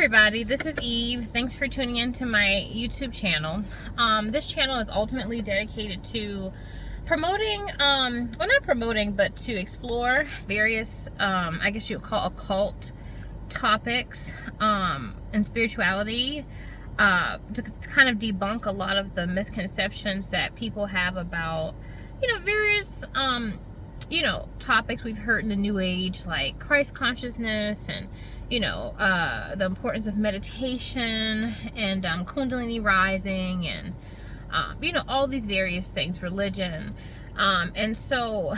everybody, this is Eve. Thanks for tuning in to my YouTube channel. This channel is ultimately dedicated to promoting, well, not promoting, but to explore various, I guess you would call occult topics and spirituality, to kind of debunk a lot of the misconceptions that people have about, various, topics we've heard in the New Age, like Christ consciousness and, the importance of meditation and Kundalini rising and, all these various things, religion. And so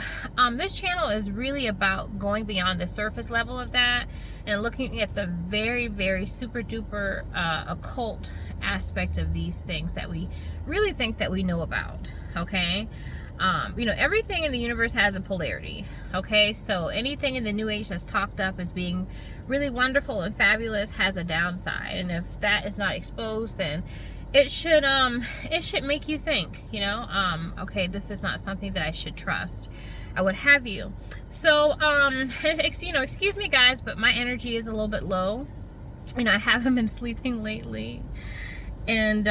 this channel is really about going beyond the surface level of that and looking at the very, very super duper occult aspect of these things that we really think that we know about. Okay. Everything in the universe has a polarity. Okay, so anything in the New Age that's talked up as being really wonderful and fabulous has a downside, and if that is not exposed, then it should make you think, okay, this is not something that I should trust, I would have you. So excuse me guys, but my energy is a little bit low. I haven't been sleeping lately, and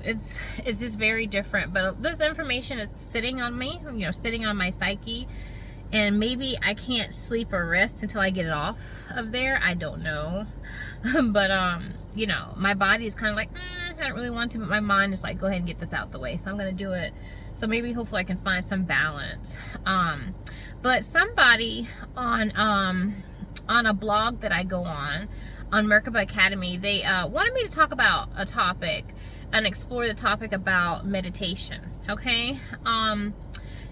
it's just very different, but this information is sitting on me, sitting on my psyche, and maybe I can't sleep or rest until I get it off of there. I don't know. But my body is kind of like, I don't really want to, but my mind is like, go ahead and get this out the way, so I'm gonna do it. So maybe hopefully I can find some balance. But somebody on a blog that I go on Merkaba Academy, they wanted me to talk about a topic and explore the topic about meditation. Okay,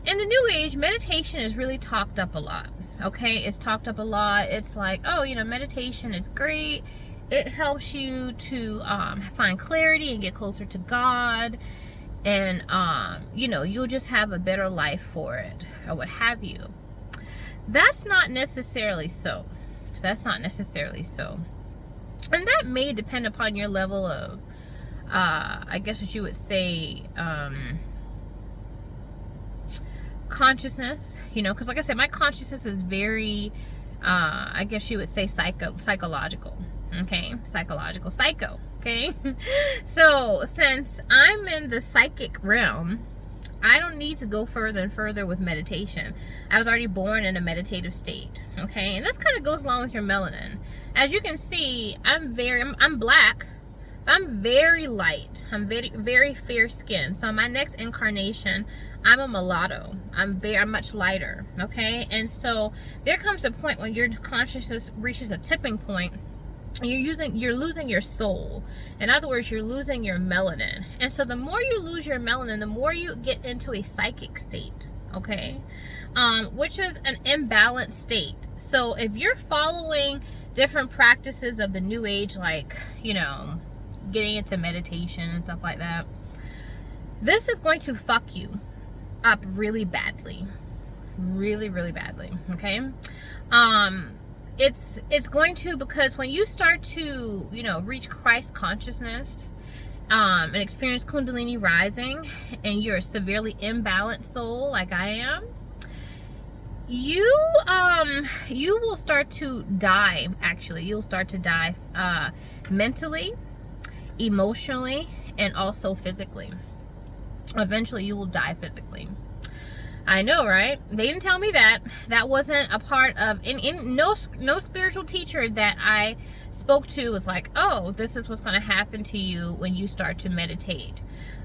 in the New Age, meditation is really talked up a lot. Okay, it's talked up a lot. It's like, oh, meditation is great. It helps you to find clarity and get closer to God, and you'll just have a better life for it, or what have you. That's not necessarily so. That's not necessarily so. And that may depend upon your level of, I guess what you would say, consciousness, because like I said, my consciousness is very, I guess you would say psychological, okay? Psycho, okay? So since I'm in the psychic realm, I don't need to go further and further with meditation. I was already born in a meditative state, okay? And this kind of goes along with your melanin. As you can see, I'm black. I'm very light. I'm very, very fair skinned. So in my next incarnation, I'm a mulatto. I'm much lighter, okay? And so there comes a point when your consciousness reaches a tipping point. You're losing your soul. In other words, you're losing your melanin. And so the more you lose your melanin, the more you get into a psychic state, okay? Which is an imbalanced state. So if you're following different practices of the New Age, like, getting into meditation and stuff like that, this is going to fuck you up really badly. Really, really badly, okay? It's going to, because when you start to, reach Christ consciousness, and experience Kundalini rising, and you're a severely imbalanced soul like I am, you will start to die. Actually, you'll start to die mentally, emotionally, and also physically. Eventually you will die physically. I know, right? They didn't tell me that. That wasn't a part of, no spiritual teacher that I spoke to was like, oh, this is what's going to happen to you when you start to meditate.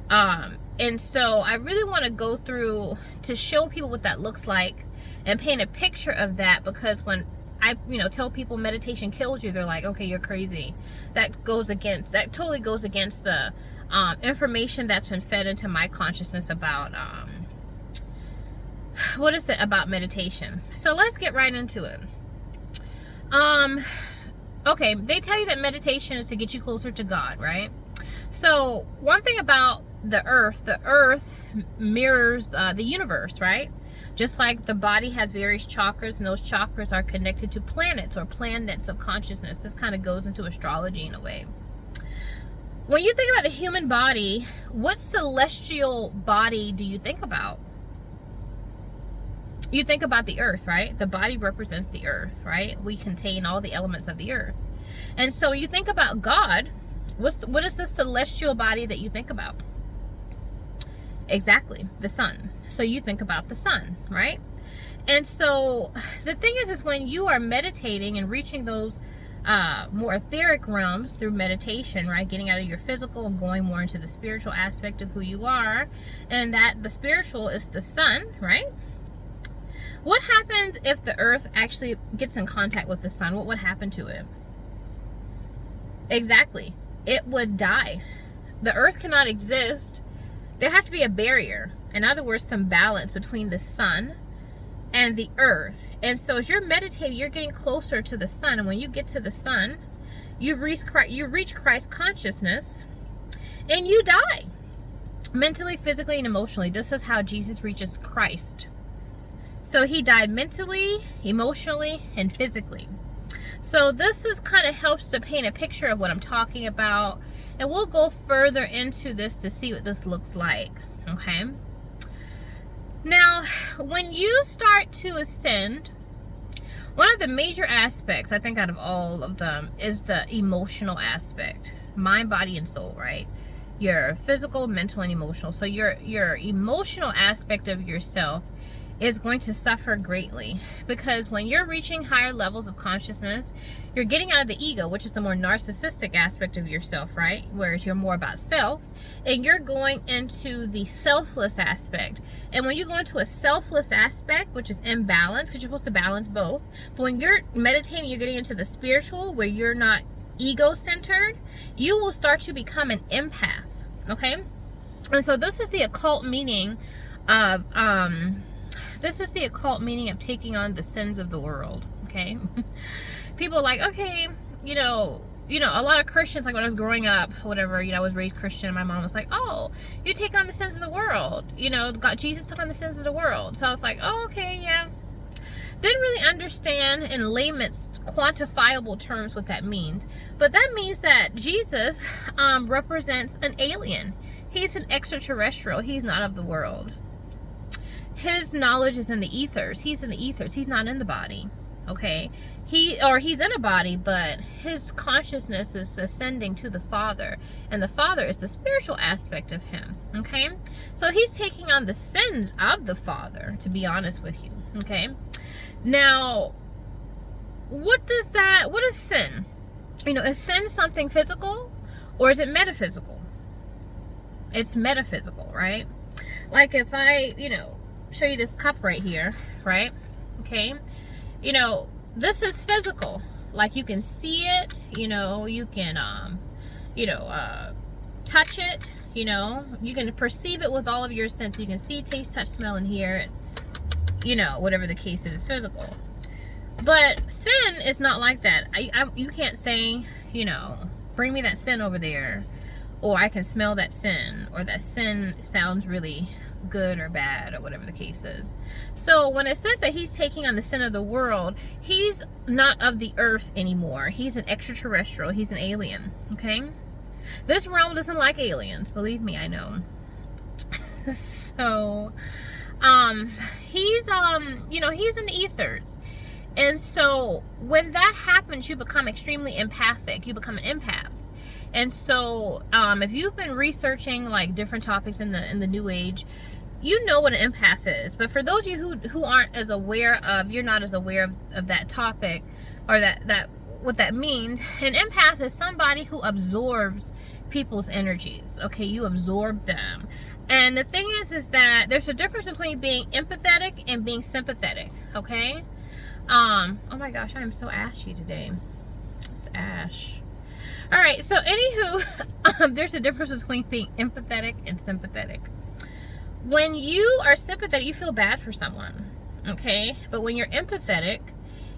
And so I really want to go through to show people what that looks like and paint a picture of that, because when I tell people meditation kills you, they're like, okay, you're crazy. That totally goes against the information that's been fed into my consciousness about what is it about meditation. So let's get right into it. Okay, they tell you that meditation is to get you closer to God, right? So one thing about the earth mirrors the universe, right? Just like the body has various chakras, and those chakras are connected to planets or planets of consciousness. This kind of goes into astrology in a way. When you think about the human body, what celestial body do you think about? You think about the earth, right? The body represents the earth, right? We contain all the elements of the earth. And so when you think about God, what is the celestial body that you think about? Exactly, the sun. So you think about the sun, right? And so the thing is when you are meditating and reaching those more etheric realms through meditation, right, getting out of your physical and going more into the spiritual aspect of who you are, and that the spiritual is the sun, right? What happens if the earth actually gets in contact with the sun? What would happen to it? Exactly, it would die. The earth cannot exist. There has to be a barrier, in other words, some balance between the sun and the earth. And so as you're meditating, you're getting closer to the sun, and when you get to the sun, you reach Christ consciousness, and you die mentally, physically, and emotionally. This is how Jesus reaches Christ. So he died mentally, emotionally, and physically. So this is kind of helps to paint a picture of what I'm talking about, and we'll go further into this to see what this looks like. Okay, now when you start to ascend, one of the major aspects, I think out of all of them, is the emotional aspect. Mind, body, and soul, right? Your physical, mental, and emotional. So your emotional aspect of yourself is going to suffer greatly, because when you're reaching higher levels of consciousness, you're getting out of the ego, which is the more narcissistic aspect of yourself, right? Whereas you're more about self, and you're going into the selfless aspect. And when you go into a selfless aspect, which is imbalance, because you're supposed to balance both, but when you're meditating, you're getting into the spiritual, where you're not ego-centered, you will start to become an empath. Okay, and so this is the occult meaning of taking on the sins of the world. Okay, people are like, okay, you know, a lot of Christians, like when I was growing up, whatever, I was raised Christian, and my mom was like, oh, you take on the sins of the world, God, Jesus took on the sins of the world. So I was like, oh, okay, yeah. Didn't really understand in layman's quantifiable terms what that means, but that means that Jesus represents an alien. He's an extraterrestrial. He's not of the world. His knowledge is in the ethers. He's in the ethers. He's not in the body. Okay, he's in a body, but his consciousness is ascending to the Father, and the Father is the spiritual aspect of him. Okay, so he's taking on the sins of the Father, to be honest with you. Okay, now what is sin? Is sin something physical, or is it metaphysical? It's metaphysical, right? Like if I show you this cup right here, right? Okay, this is physical, like you can see it, you can touch it, you can perceive it with all of your senses. You can see, taste, touch, smell, and hear it, whatever the case is, it's physical. But sin is not like that. You can't say, bring me that sin over there, or I can smell that sin, or that sin sounds really good or bad, or whatever the case is. So when it says that he's taking on the sin of the world, he's not of the earth anymore. He's an extraterrestrial. He's an alien. Okay, this realm doesn't like aliens, believe me, I know. So he's he's in the ethers. And so when that happens, you become extremely empathic. You become an empath. And so if you've been researching like different topics in the new age, you know what an empath is. But for those of you who aren't as aware of, you're not as aware of that topic, or that what that means, an empath is somebody who absorbs people's energies. Okay, you absorb them. And the thing is that there's a difference between being empathetic and being sympathetic. Okay, oh my gosh, I am so ashy today. It's ash. All right, so anywho, there's a difference between being empathetic and sympathetic. When you are sympathetic, you feel bad for someone, okay? But when you're empathetic,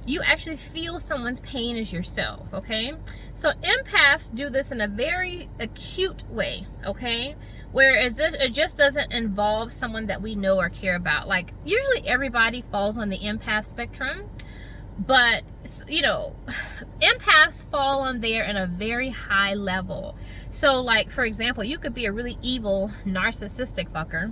you actually feel someone's pain as yourself, okay? So empaths do this in a very acute way, okay? Whereas it just doesn't involve someone that we know or care about. Like, usually everybody falls on the empath spectrum, but empaths fall on there in a very high level. So like, for example, you could be a really evil narcissistic fucker,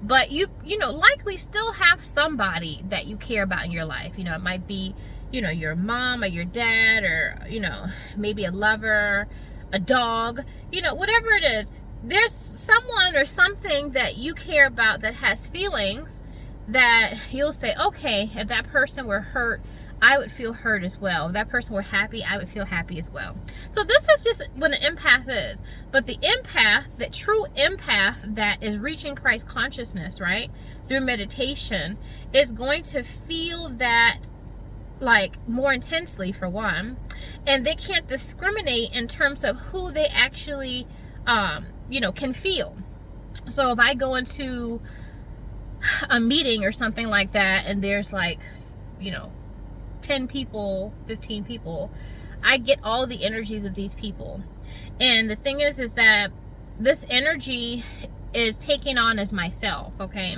but you know, likely still have somebody that you care about in your life. You know, it might be, you know, your mom or your dad, or, you know, maybe a lover, a dog, you know, whatever it is. There's someone or something that you care about that has feelings that you'll say, okay, if that person were hurt, I would feel hurt as well. If that person were happy, I would feel happy as well. So this is just what an empath is. But the empath, the true empath that is reaching Christ consciousness, right, through meditation, is going to feel that, like, more intensely, for one. And they can't discriminate in terms of who they actually, you know, can feel. So if I go into a meeting or something like that, and there's, like, you know, 10 people, 15 people, I get all the energies of these people. And the thing is that this energy is taken on as myself, okay?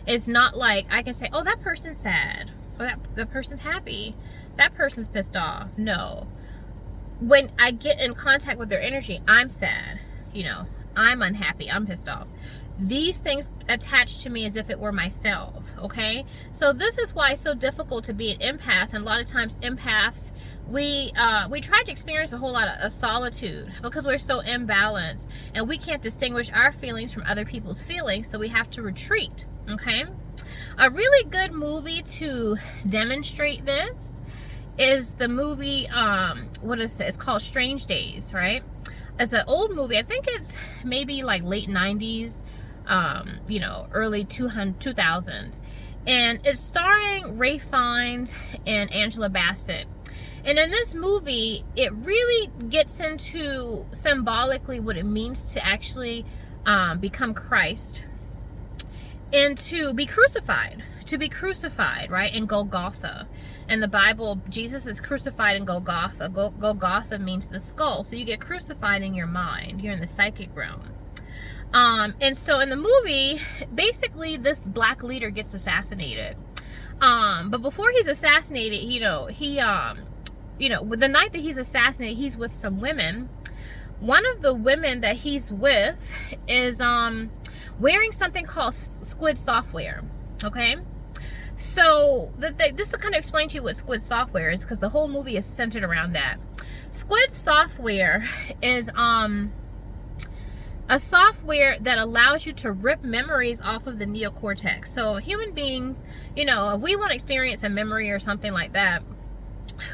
It's not like I can say, oh, that person's sad, or that person's happy, that person's pissed off. No. When I get in contact with their energy, I'm sad, you know, I'm unhappy, I'm pissed off. These things attach to me as if it were myself, okay? So this is why it's so difficult to be an empath. And a lot of times empaths, we try to experience a whole lot of solitude because we're so imbalanced, and we can't distinguish our feelings from other people's feelings, so we have to retreat, okay? A really good movie to demonstrate this is the movie, what is it? It's called Strange Days, right? It's an old movie. I think it's maybe like late 90s, you know, early 2000s. And it's starring Ray Fiennes and Angela Bassett. And in this movie, it really gets into symbolically what it means to actually become Christ and to be crucified. To be crucified, right, in Golgotha. In the Bible, Jesus is crucified in Golgotha. Golgotha means the skull. So you get crucified in your mind. You're in the psychic realm. And so in the movie, basically this black leader gets assassinated. But before he's assassinated, you know, the night that he's assassinated, he's with some women. One of the women that he's with is wearing something called squid software, okay? So just to kind of explain to you what squid software is, because the whole movie is centered around that. Squid software is a software that allows you to rip memories off of the neocortex. So human beings, you know, if we want to experience a memory or something like that,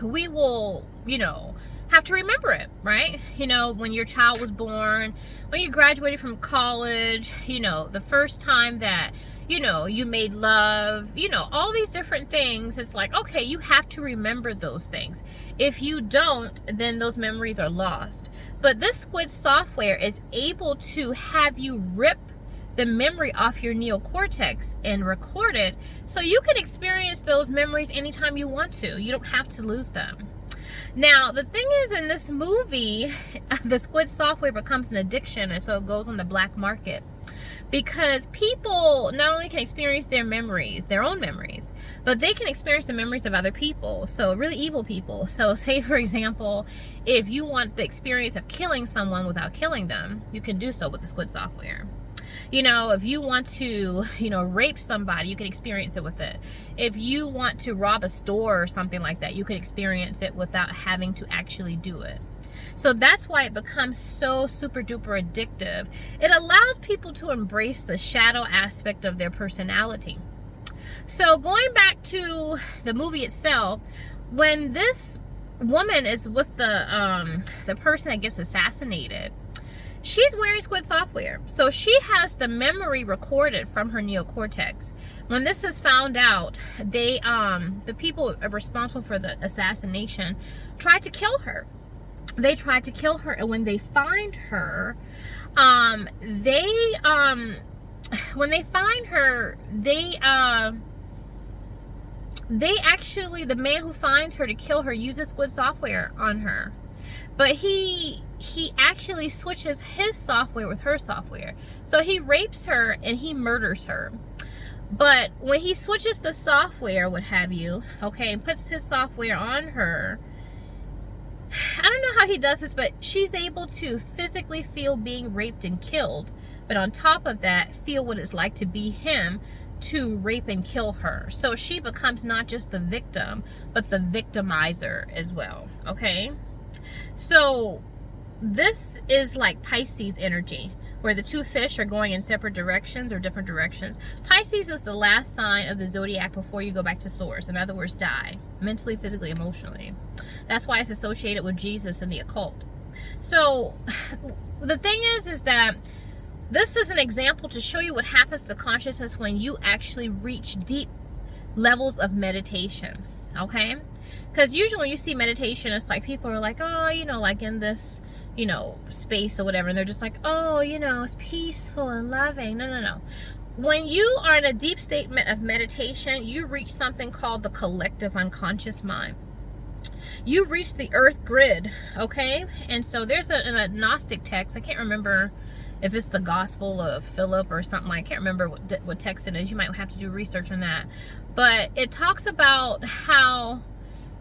we will, you know, have to remember it, right? You know, when your child was born, when you graduated from college, you know, the first time that, you know, you made love, you know, all these different things. It's like, okay, you have to remember those things. If you don't, then those memories are lost. But this squid software is able to have you rip the memory off your neocortex and record it, so you can experience those memories anytime you want to. You don't have to lose them. Now, the thing is, in this movie, the squid software becomes an addiction, and so it goes on the black market. Because people not only can experience their memories, their own memories, but they can experience the memories of other people. So really evil people. So say, for example, if you want the experience of killing someone without killing them, you can do so with the squid software. You know, if you want to, you know, rape somebody, you can experience it with it. If you want to rob a store or something like that, you can experience it without having to actually do it. So that's why it becomes so super duper addictive. It allows people to embrace the shadow aspect of their personality. So going back to the movie itself, when this woman is with the person that gets assassinated, she's wearing squid software. So she has the memory recorded from her neocortex. When this is found out, they the people responsible for the assassination tried to kill her. They tried to kill her, and when they find her, when they find her, they actually, the man who finds her to kill her uses squid software on her. But he actually switches his software with her software. So he rapes her and he murders her. But when he switches the software, what have you, okay, and puts his software on her, I don't know how he does this, but she's able to physically feel being raped and killed, but on top of that, feel what it's like to be him to rape and kill her. So she becomes not just the victim, but the victimizer as well, okay? So this is like Pisces energy, where the two fish are going in separate directions or different directions. Pisces is the last sign of the zodiac before you go back to source. In other words, die. Mentally, physically, emotionally. That's why it's associated with Jesus and the occult. So the thing is that this is an example to show you what happens to consciousness when you actually reach deep levels of meditation, okay? Because usually when you see meditation, it's like people are like, oh, you know, like in this, you know, space or whatever, and they're just like, oh, you know, it's peaceful and loving. No, no, no. When you are in a deep statement of meditation, you reach something called the collective unconscious mind. You reach the earth grid, okay? And so there's a Gnostic text. I can't remember if it's the Gospel of Philip or something. I can't remember what text it is. You might have to do research on that. But it talks about how,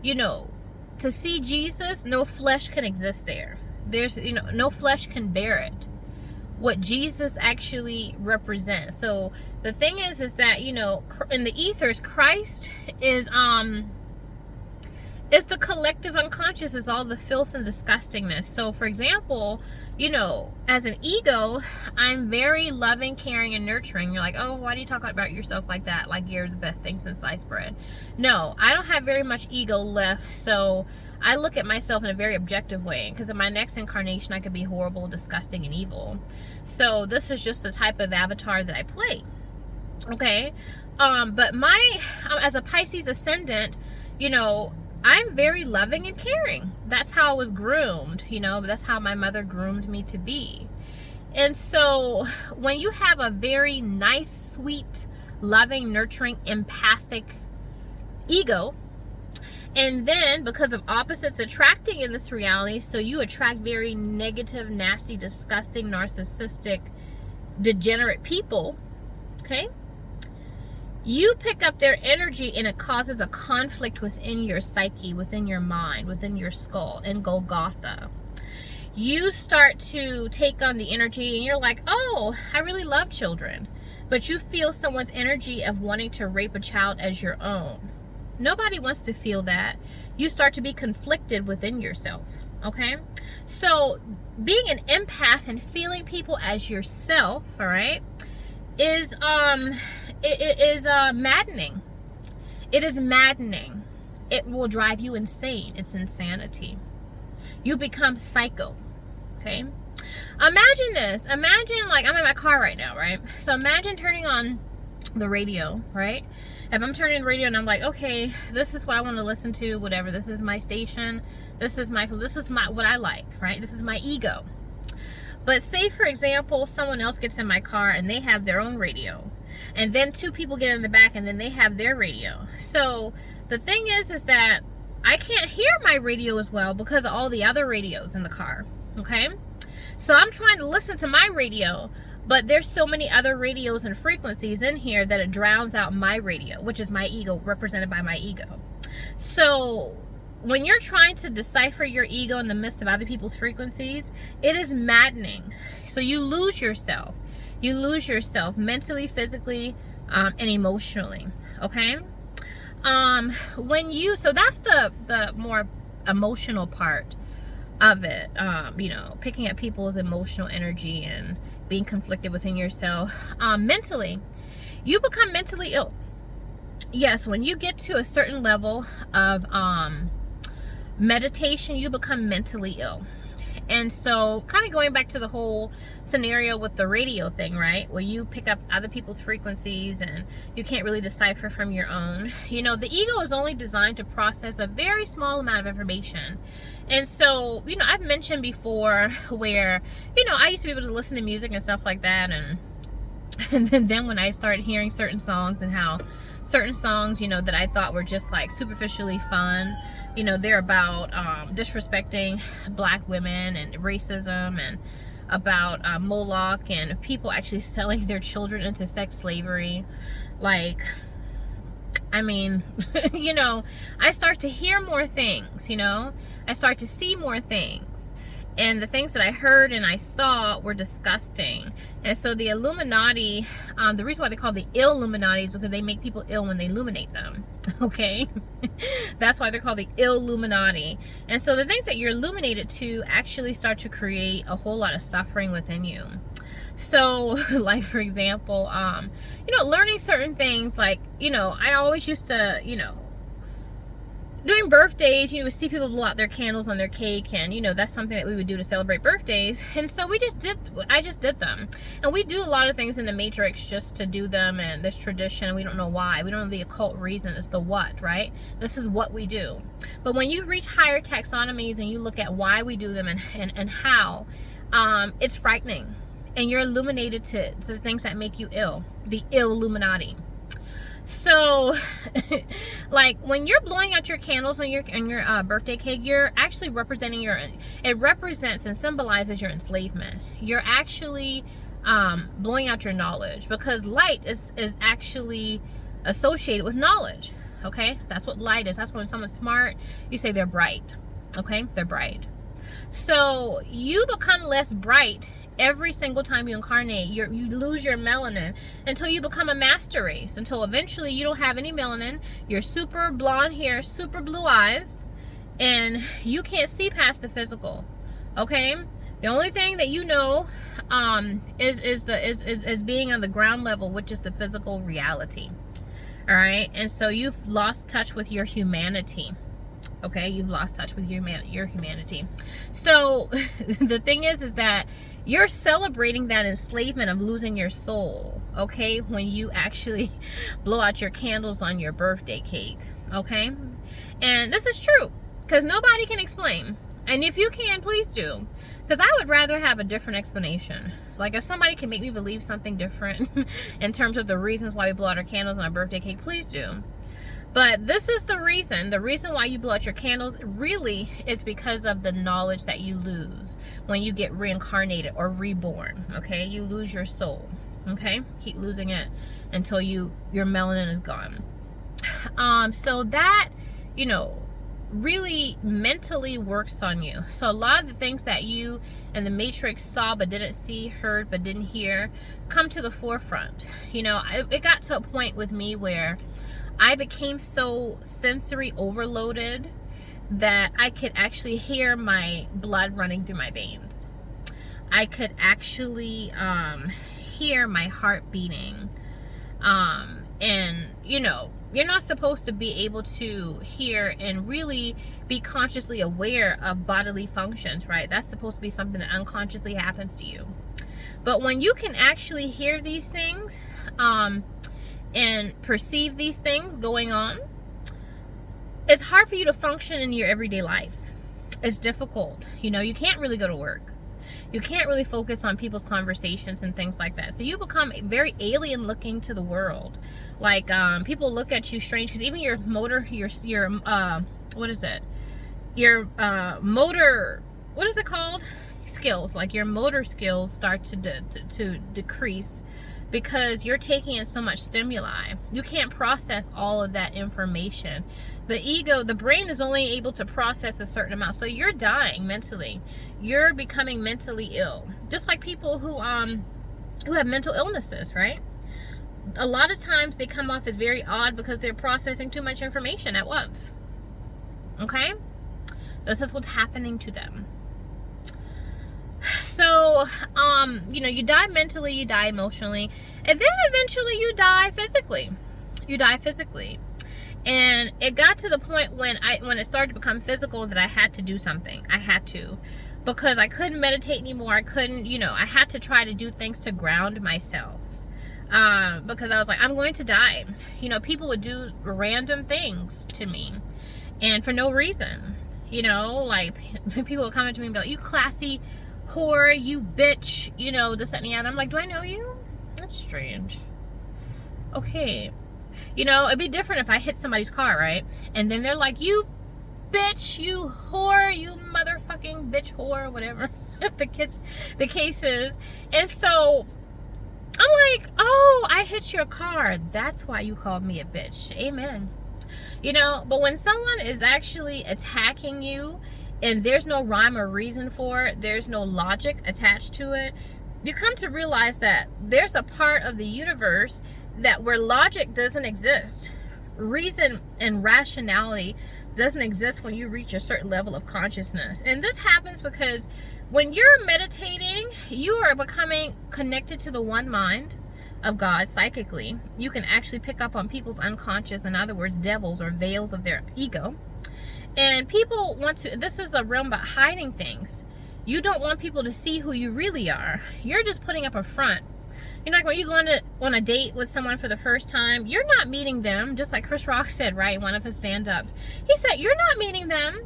you know, to see Jesus, no flesh can exist there. There's, you know, no flesh can bear it. What Jesus actually represents. So the thing is that, you know, in the ethers, Christ is the collective unconscious, is all the filth and disgustingness. So for example, you know, as an ego, I'm very loving, caring, and nurturing. You're like, oh, why do you talk about yourself like that? Like you're the best thing since sliced bread. No, I don't have very much ego left. So I look at myself in a very objective way, because in my next incarnation, I could be horrible, disgusting, and evil. So this is just the type of avatar that I play. Okay. But as a Pisces ascendant, you know, I'm very loving and caring. That's how I was groomed, you know, that's how my mother groomed me to be. And so when you have a very nice, sweet, loving, nurturing, empathic ego, and then because of opposites attracting in this reality, so you attract very negative, nasty, disgusting, narcissistic, degenerate people, okay? You pick up their energy and it causes a conflict within your psyche, within your mind, within your skull, in Golgotha. You start to take on the energy and you're like, oh, I really love children. But you feel someone's energy of wanting to rape a child as your own. Nobody wants to feel that. You start to be conflicted within yourself, okay? So being an empath and feeling people as yourself, all right, is maddening. It is maddening. It will drive you insane. It's insanity. You become psycho, okay? Imagine this. Imagine, like, I'm in my car right now, right? So imagine turning on the radio, right? If I'm turning the radio and I'm like, okay, this is what I want to listen to, whatever. This is my station. This is my what I like, right? This is my ego. But say, for example, someone else gets in my car and they have their own radio. And then two people get in the back and then they have their radio. So the thing is that I can't hear my radio as well because of all the other radios in the car, okay? So I'm trying to listen to my radio, but there's so many other radios and frequencies in here that it drowns out my radio, which is my ego, represented by my ego. So when you're trying to decipher your ego in the midst of other people's frequencies, it is maddening. So you lose yourself. You lose yourself mentally, physically, and emotionally, okay? So that's the more emotional part of it, you know, picking up people's emotional energy and being conflicted within yourself. Mentally, you become mentally ill. Yes, when you get to a certain level of meditation, you become mentally ill. And so kind of going back to the whole scenario with the radio thing, right, where you pick up other people's frequencies and you can't really decipher from your own. You know, the ego is only designed to process a very small amount of information. And so, you know, I've mentioned before where, you know, I used to be able to listen to music and stuff like that, and then when I started hearing certain songs and how certain songs, you know, that I thought were just like superficially fun, you know, they're about disrespecting black women and racism, and about Moloch and people actually selling their children into sex slavery. Like, I mean, you know, I start to hear more things, you know, I start to see more things. And the things that I heard and I saw were disgusting. And so the Illuminati, the reason why they call the Illuminati is because they make people ill when they illuminate them. Okay? That's why they're called the Illuminati. And so the things that you're illuminated to actually start to create a whole lot of suffering within you. So, like, for example, you know, learning certain things, like, you know, I always used to, you know, during birthdays, you would see people blow out their candles on their cake, and, you know, that's something that we would do to celebrate birthdays. And so I just did them. And we do a lot of things in the Matrix just to do them, and this tradition, and we don't know why. We don't know the occult reason. It's the what, right? This is what we do. But when you reach higher taxonomies and you look at why we do them and how, it's frightening. And you're illuminated to the things that make you ill. The Illuminati. So, like, when you're blowing out your candles on your birthday cake, you're actually representing it represents and symbolizes your enslavement. You're actually blowing out your knowledge, because light is actually associated with knowledge. Okay, that's what light is. That's when someone's smart, you say they're bright. Okay, they're bright. So you become less bright every single time you incarnate. You lose your melanin until you become a master race, until eventually you don't have any melanin. You're super blonde hair, super blue eyes, and you can't see past the physical. Okay, the only thing that you know is being on the ground level, which is the physical reality. All right, and so you've lost touch with your humanity. Okay, you've lost touch with your humanity. So the thing is that you're celebrating that enslavement of losing your soul, okay, when you actually blow out your candles on your birthday cake. Okay, and this is true, because nobody can explain. And if you can, please do, because I would rather have a different explanation. Like, if somebody can make me believe something different in terms of the reasons why we blow out our candles on our birthday cake, please do. But this is the reason why you blow out your candles really is because of the knowledge that you lose when you get reincarnated or reborn. Okay, you lose your soul. Okay, keep losing it until your melanin is gone. So that, you know, really mentally works on you. So a lot of the things that you in the Matrix saw but didn't see, heard but didn't hear, come to the forefront. You know, it got to a point with me where I became so sensory overloaded that I could actually hear my blood running through my veins. I could actually hear my heart beating. And, you know, you're not supposed to be able to hear and really be consciously aware of bodily functions, right? That's supposed to be something that unconsciously happens to you. But when you can actually hear these things, and perceive these things going on, it's hard for you to function in your everyday life. It's difficult. You know, you can't really go to work. You can't really focus on people's conversations and things like that. So you become very alien looking to the world. Like, people look at you strange, because even your motor, your what is it? Your motor, what is it called? Skills. Like, your motor skills start to decrease, because you're taking in so much stimuli. You can't process all of that information. The ego, the brain is only able to process a certain amount. So you're dying mentally. You're becoming mentally ill. Just like people who have mental illnesses, right? A lot of times they come off as very odd because they're processing too much information at once. Okay? This is what's happening to them. So, you know, you die mentally, you die emotionally, and then eventually you die physically. You die physically. And it got to the point when it started to become physical that I had to do something. I had to. Because I couldn't meditate anymore. I couldn't, you know, I had to try to do things to ground myself. Because I was like, I'm going to die. You know, people would do random things to me. And for no reason. You know, like, people would come up to me and be like, you classy whore, you bitch, you know, this, that, and the other. I'm like, do I know you? That's strange. Okay. You know, it'd be different if I hit somebody's car, right? And then they're like, you bitch, you whore, you motherfucking bitch whore, whatever the case is. And so I'm like, oh, I hit your car. That's why you called me a bitch. Amen. You know, but when someone is actually attacking you and there's no rhyme or reason for it, there's no logic attached to it, you come to realize that there's a part of the universe that where logic doesn't exist. Reason and rationality doesn't exist when you reach a certain level of consciousness. And this happens because when you're meditating, you are becoming connected to the one mind of God psychically. You can actually pick up on people's unconscious, in other words, devils or veils of their ego. And people want to, this is the realm about hiding things. You don't want people to see who you really are. You're just putting up a front. You know, like when you go on a date with someone for the first time, you're not meeting them, just like Chris Rock said, right, in one of his stand-ups. He said, you're not meeting them.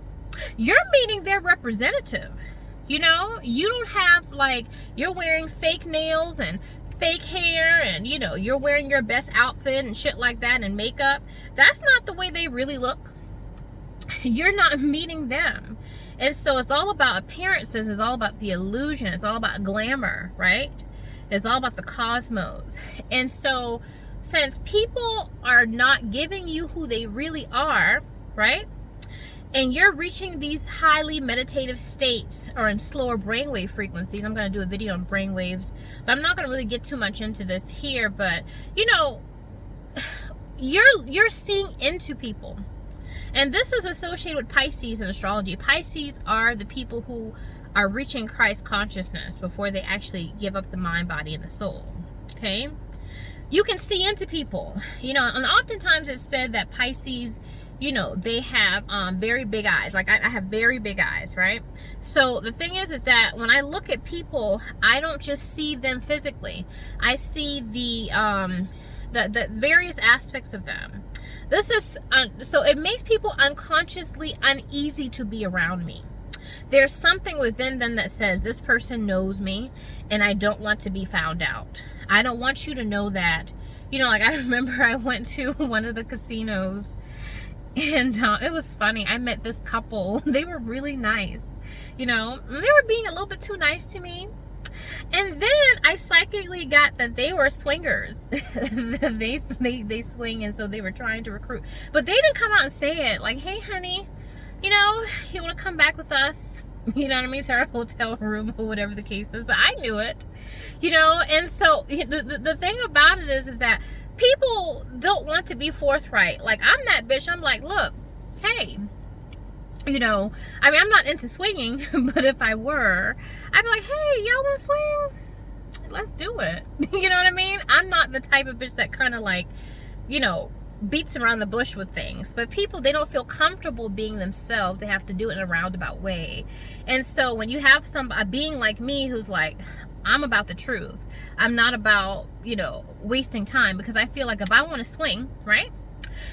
You're meeting their representative. You know, you don't have, like, you're wearing fake nails and fake hair and, you know, you're wearing your best outfit and shit like that and makeup. That's not the way they really look. You're not meeting them. And so it's all about appearances. It's all about the illusion. It's all about glamour, right? It's all about the cosmos. And so since people are not giving you who they really are, right? And you're reaching these highly meditative states or in slower brainwave frequencies. I'm going to do a video on brainwaves, but I'm not going to really get too much into this here. But, you know, you're seeing into people. And this is associated with Pisces in astrology. Pisces are the people who are reaching Christ consciousness before they actually give up the mind, body, and the soul. Okay? You can see into people. You know, and oftentimes it's said that Pisces, you know, they have very big eyes. Like I have very big eyes, right? So the thing is that when I look at people, I don't just see them physically. I see the various aspects of them. This is so it makes people unconsciously uneasy to be around me. There's something within them that says, this person knows me and I don't want to be found out. I don't want you to know that. You know, like I remember I went to one of the casinos and it was funny. I met this couple. They were really nice. You know, they were being a little bit too nice to me. And then I psychically got that they were swingers. they swing, and so they were trying to recruit. But they didn't come out and say it. Like, hey, honey, you know, you want to come back with us? You know what I mean? To our hotel room or whatever the case is. But I knew it, you know. And so the thing about it is that people don't want to be forthright. Like, I'm that bitch. I'm like, look, hey. You know, I mean, I'm not into swinging, but if I were, I'd be like, hey, y'all want to swing? Let's do it. You know what I mean? I'm not the type of bitch that kind of like, you know, beats around the bush with things. But people, they don't feel comfortable being themselves. They have to do it in a roundabout way. And so when you have a being like me who's like, I'm about the truth. I'm not about, you know, wasting time, because I feel like if I want to swing, right?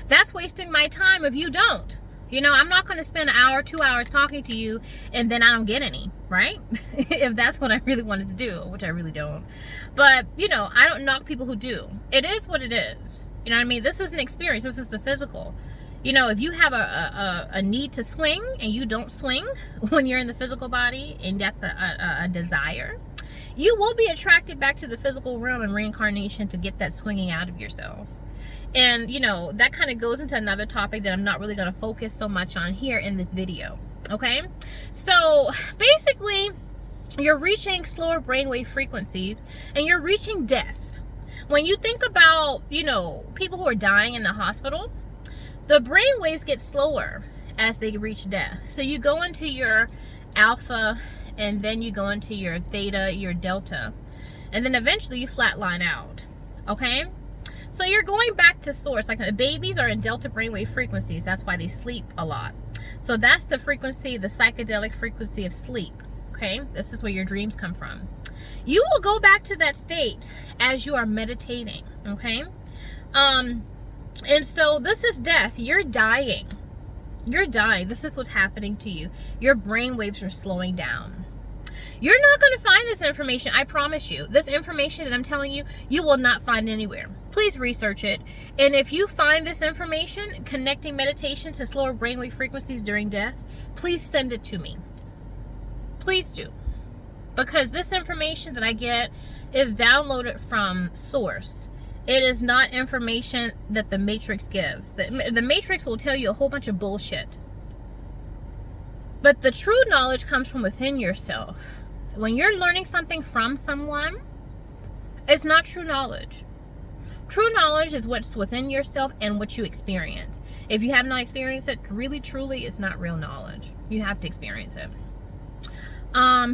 That's wasting my time if you don't. You know, I'm not going to spend an hour, 2 hours talking to you and then I don't get any, right? If that's what I really wanted to do, which I really don't. But, you know, I don't knock people who do. It is what it is. You know what I mean? This is an experience. This is the physical. You know, if you have a need to swing and you don't swing when you're in the physical body, and that's a desire, you will be attracted back to the physical realm and reincarnation to get that swinging out of yourself. And, you know, that kind of goes into another topic that I'm not really going to focus so much on here in this video. Okay? So, basically, you're reaching slower brainwave frequencies and you're reaching death. When you think about, you know, people who are dying in the hospital, the brain waves get slower as they reach death. So you go into your alpha and then you go into your theta, your delta, and then eventually you flatline out. Okay? So you're going back to source. Like the babies are in delta brainwave frequencies. That's why they sleep a lot. So that's the frequency, the psychedelic frequency of sleep. Okay, this is where your dreams come from. You will go back to that state as you are meditating. Okay, and so this is death. You're dying. You're dying. This is what's happening to you. Your brain waves are slowing down. You're not going to find this information. I promise you. This information that I'm telling you, you will not find anywhere. Please research it. And if you find this information, connecting meditation to slower brainwave frequencies during death, please send it to me. Please do. because this information that I get is downloaded from source. It is not information that the Matrix gives. The Matrix will tell you a whole bunch of bullshit. But the true knowledge comes from within yourself. When you're learning something from someone, it's not true knowledge. True knowledge is what's within yourself and what you experience. If you have not experienced it, really, truly, it's not real knowledge. You have to experience it.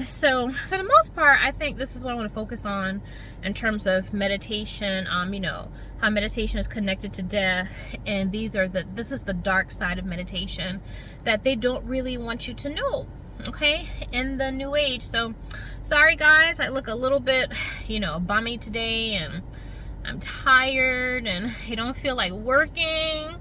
So for the most part, I think this is what I want to focus on in terms of meditation. You know, how meditation is connected to death, and this is the dark side of meditation that they don't really want you to know, okay, in the new age. So sorry guys, I look a little bit, you know, bummy today, and I'm tired, and I don't feel like working.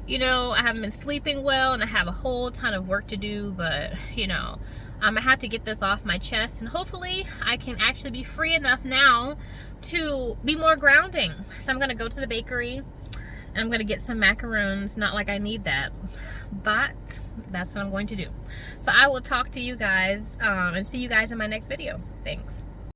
You know, I haven't been sleeping well, and I have a whole ton of work to do, but you know, I have to get this off my chest, and hopefully I can actually be free enough now to be more grounding. So I'm gonna go to the bakery and I'm gonna get some macaroons. Not like I need that, but that's what I'm going to do. So I will talk to you guys and see you guys in my next video. Thanks.